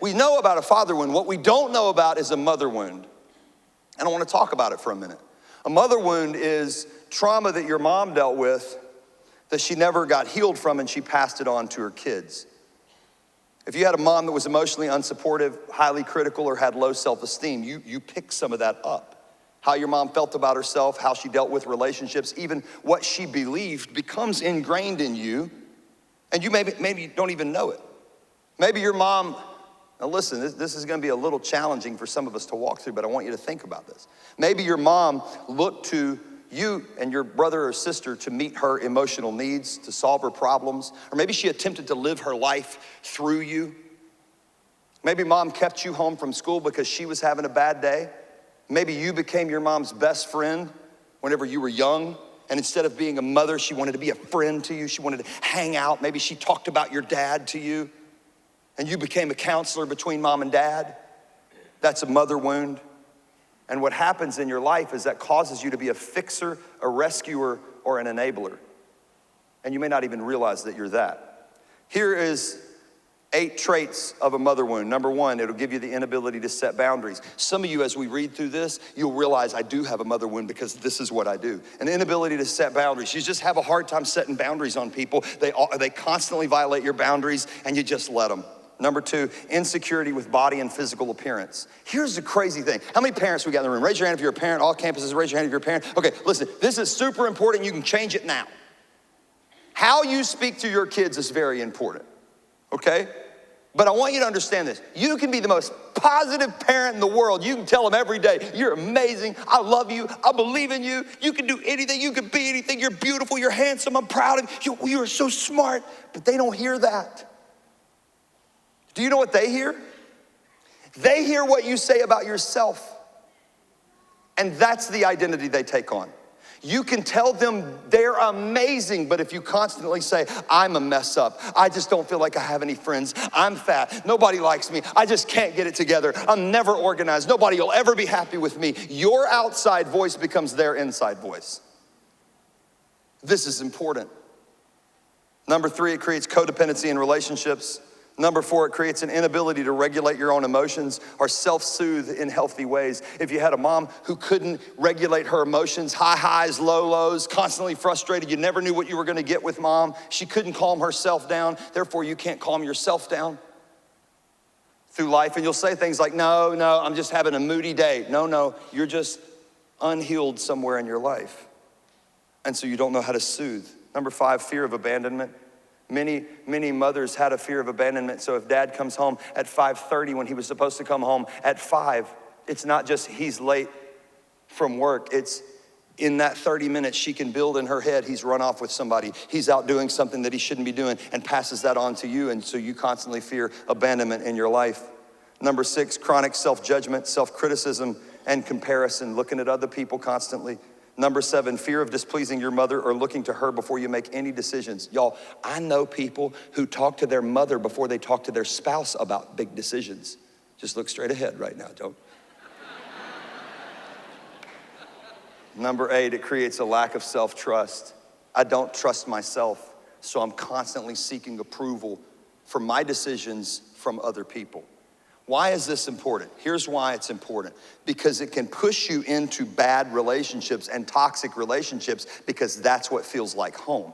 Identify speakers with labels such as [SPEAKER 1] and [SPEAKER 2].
[SPEAKER 1] we know about a father wound. What we don't know about is a mother wound. And I want to talk about it for a minute. A mother wound is trauma that your mom dealt with that she never got healed from, and she passed it on to her kids. If you had a mom that was emotionally unsupportive, highly critical, or had low self-esteem, you pick some of that up. How your mom felt about herself, how she dealt with relationships, even what she believed becomes ingrained in you, and you maybe don't even know it. Maybe your mom, now listen, this is gonna be a little challenging for some of us to walk through, but I want you to think about this. Maybe your mom looked to you and your brother or sister to meet her emotional needs, to solve her problems, or maybe she attempted to live her life through you. Maybe mom kept you home from school because she was having a bad day. Maybe you became your mom's best friend whenever you were young, and instead of being a mother, she wanted to be a friend to you. She wanted to hang out. Maybe she talked about your dad to you, and you became a counselor between mom and dad. That's a mother wound. And what happens in your life is that causes you to be a fixer, a rescuer, or an enabler. And you may not even realize that you're that. Here is 8 traits of a mother wound. Number 1, it'll give you the inability to set boundaries. Some of you, as we read through this, you'll realize I do have a mother wound because this is what I do. An inability to set boundaries. You just have a hard time setting boundaries on people. They constantly violate your boundaries, and you just let them. Number 2, insecurity with body and physical appearance. Here's the crazy thing. How many parents we got in the room? Raise your hand if you're a parent. All campuses, raise your hand if you're a parent. Okay, listen, this is super important. You can change it now. How you speak to your kids is very important, okay? But I want you to understand this. You can be the most positive parent in the world. You can tell them every day, you're amazing, I love you, I believe in you, you can do anything, you can be anything, you're beautiful, you're handsome, I'm proud of you, you are so smart. But they don't hear that. Do you know what they hear? They hear what you say about yourself. And that's the identity they take on. You can tell them they're amazing, but if you constantly say, I'm a mess up, I just don't feel like I have any friends, I'm fat, nobody likes me, I just can't get it together, I'm never organized, nobody will ever be happy with me, your outside voice becomes their inside voice. This is important. Number 3, it creates codependency in relationships. Number 4, it creates an inability to regulate your own emotions or self-soothe in healthy ways. If you had a mom who couldn't regulate her emotions, high highs, low lows, constantly frustrated, you never knew what you were gonna get with mom. She couldn't calm herself down, therefore you can't calm yourself down through life. And you'll say things like, no, I'm just having a moody day. No, you're just unhealed somewhere in your life. And so you don't know how to soothe. Number 5, fear of abandonment. Many mothers had a fear of abandonment. So if dad comes home at 5:30 when he was supposed to come home at 5, it's not just he's late from work. It's in that 30 minutes she can build in her head, he's run off with somebody. He's out doing something that he shouldn't be doing, and passes that on to you. And so you constantly fear abandonment in your life. Number 6, chronic self-judgment, self-criticism, and comparison, looking at other people constantly. Number 7, fear of displeasing your mother or looking to her before you make any decisions. Y'all, I know people who talk to their mother before they talk to their spouse about big decisions. Just look straight ahead right now, don't. Number 8, it creates a lack of self-trust. I don't trust myself, so I'm constantly seeking approval for my decisions from other people. Why is this important? Here's why it's important. Because it can push you into bad relationships and toxic relationships, because that's what feels like home.